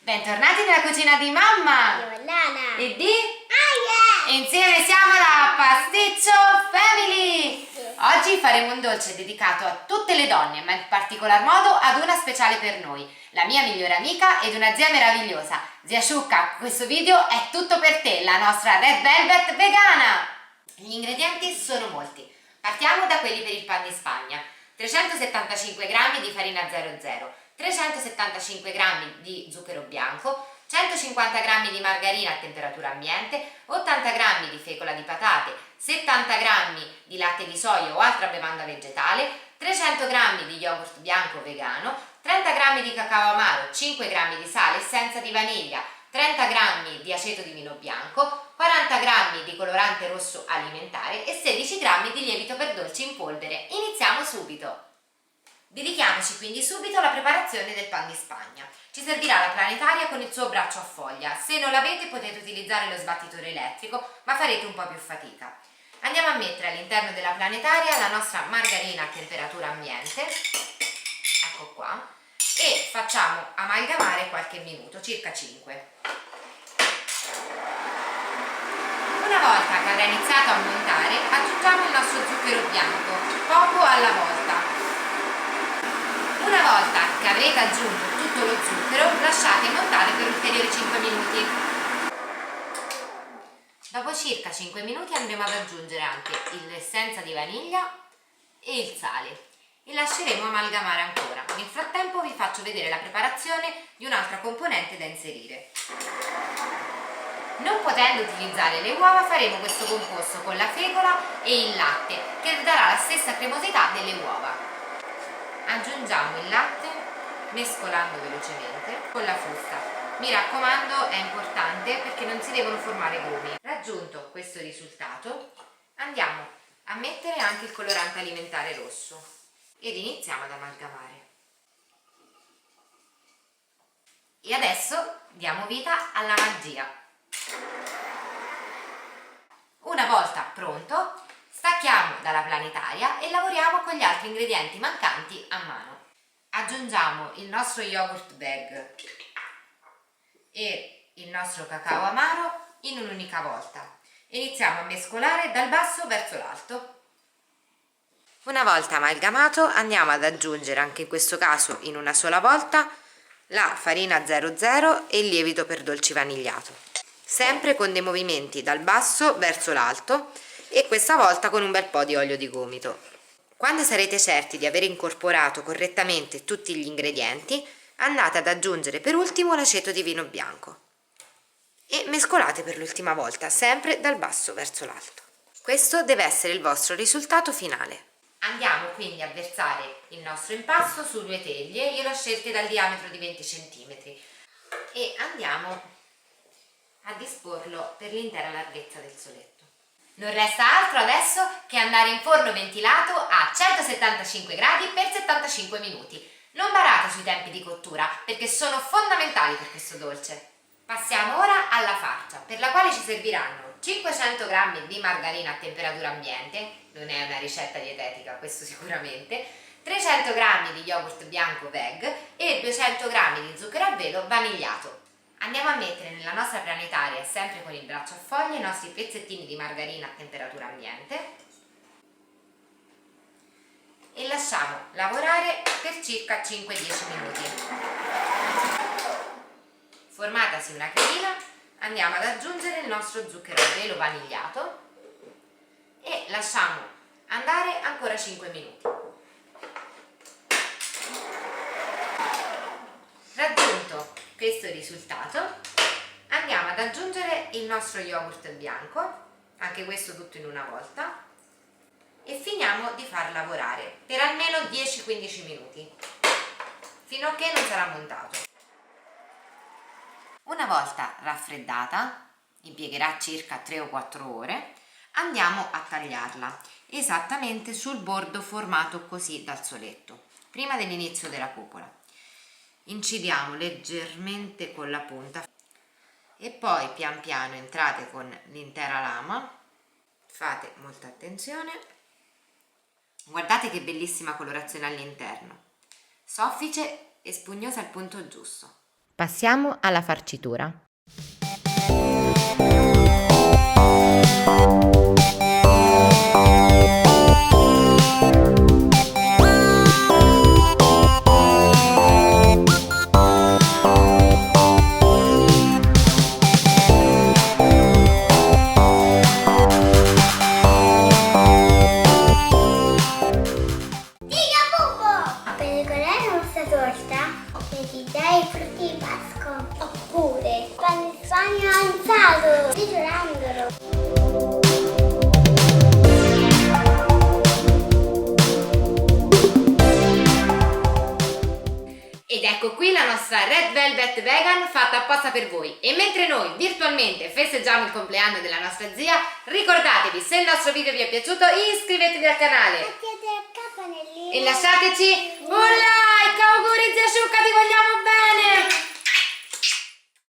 Bentornati nella cucina di mamma Io, Lana e di Aya. e insieme siamo la Pasticcio Family. Oggi faremo un dolce dedicato a tutte le donne, ma in particolar modo ad una speciale per noi, la mia migliore amica ed una zia meravigliosa. Zia Sciucca, questo video è tutto per te, la nostra Red Velvet vegana. Gli ingredienti sono molti. Partiamo da quelli per il pan di Spagna: 375 g di farina 00, 375 g di zucchero bianco, 150 g di margarina a temperatura ambiente, 80 g di fecola di patate, 70 g di latte di soia o altra bevanda vegetale, 300 g di yogurt bianco vegano, 30 g di cacao amaro, 5 g di sale senza di vaniglia, 30 g di aceto di vino bianco, 40 g di colorante rosso alimentare e 16 g di lievito per dolci in polvere. Iniziamo subito! Dedichiamoci quindi subito alla preparazione del pan di Spagna. Ci servirà la planetaria con il suo braccio a foglia. Se non l'avete potete utilizzare lo sbattitore elettrico, ma farete un po' più fatica. Andiamo a mettere all'interno della planetaria la nostra margarina a temperatura ambiente, ecco qua, e facciamo amalgamare qualche minuto, circa 5. Una volta che avrà iniziato a montare, aggiungiamo il nostro zucchero bianco, poco alla volta. Una volta che avrete aggiunto tutto lo zucchero, lasciate montare per ulteriori 5 minuti. Dopo circa 5 minuti andremo ad aggiungere anche l'essenza di vaniglia e il sale e lasceremo amalgamare ancora. Nel frattempo vi faccio vedere la preparazione di un'altra componente da inserire. Non potendo utilizzare le uova, faremo questo composto con la fecola e il latte, che darà la stessa cremosità delle uova. Aggiungiamo il latte mescolando velocemente con la frusta. Mi raccomando, è importante perché non si devono formare grumi. Raggiunto questo risultato, andiamo a mettere anche il colorante alimentare rosso ed iniziamo ad amalgamare. E adesso diamo vita alla magia. Una volta pronto, stacchiamo dalla planetaria e lavoriamo con gli altri ingredienti mancanti a mano. Aggiungiamo il nostro yogurt bag e il nostro cacao amaro in un'unica volta. Iniziamo a mescolare dal basso verso l'alto. Una volta amalgamato andiamo ad aggiungere, anche in questo caso in una sola volta, la farina 00 e il lievito per dolci vanigliato, sempre con dei movimenti dal basso verso l'alto e questa volta con un bel po' di olio di gomito. Quando sarete certi di aver incorporato correttamente tutti gli ingredienti, andate ad aggiungere per ultimo l'aceto di vino bianco e mescolate per l'ultima volta, sempre dal basso verso l'alto. Questo deve essere il vostro risultato finale. Andiamo quindi a versare il nostro impasto su 2 teglie, io l'ho scelte dal diametro di 20 cm e andiamo a disporlo per l'intera larghezza del soletto. Non resta altro adesso che andare in forno ventilato a 175 gradi per 75 minuti. Non barate sui tempi di cottura perché sono fondamentali per questo dolce. Passiamo ora alla farcia, per la quale ci serviranno 500 g di margarina a temperatura ambiente, non è una ricetta dietetica questo sicuramente, 300 g di yogurt bianco veg e 200 g di zucchero a velo vanigliato. Andiamo a mettere nella nostra planetaria, sempre con il braccio a foglia, i nostri pezzettini di margarina a temperatura ambiente e lasciamo lavorare per circa 5-10 minuti. Formatasi una cremina, andiamo ad aggiungere il nostro zucchero a velo vanigliato e lasciamo andare ancora 5 minuti. Raggiunto questo risultato, andiamo ad aggiungere il nostro yogurt bianco, anche questo tutto in una volta, e finiamo di far lavorare per almeno 10-15 minuti, fino a che non sarà montato. Una volta raffreddata, impiegherà circa 3 o 4 ore, andiamo a tagliarla esattamente sul bordo formato così dal soletto, prima dell'inizio della cupola. Incidiamo leggermente con la punta e poi pian piano entrate con l'intera lama, fate molta attenzione, guardate che bellissima colorazione all'interno, soffice e spugnosa al punto giusto. Passiamo alla farcitura. Dei frutti di Pasqua oppure pane di Spagna avanzato di Giurandolo. Ed ecco qui la nostra Red Velvet Vegan fatta apposta per voi. E mentre noi virtualmente festeggiamo il compleanno della nostra zia, ricordatevi, se il nostro video vi è piaciuto, iscrivetevi al canale Mettete il campanellino e lasciateci un like. Auguri zia Sciucca, ti vogliamo bene!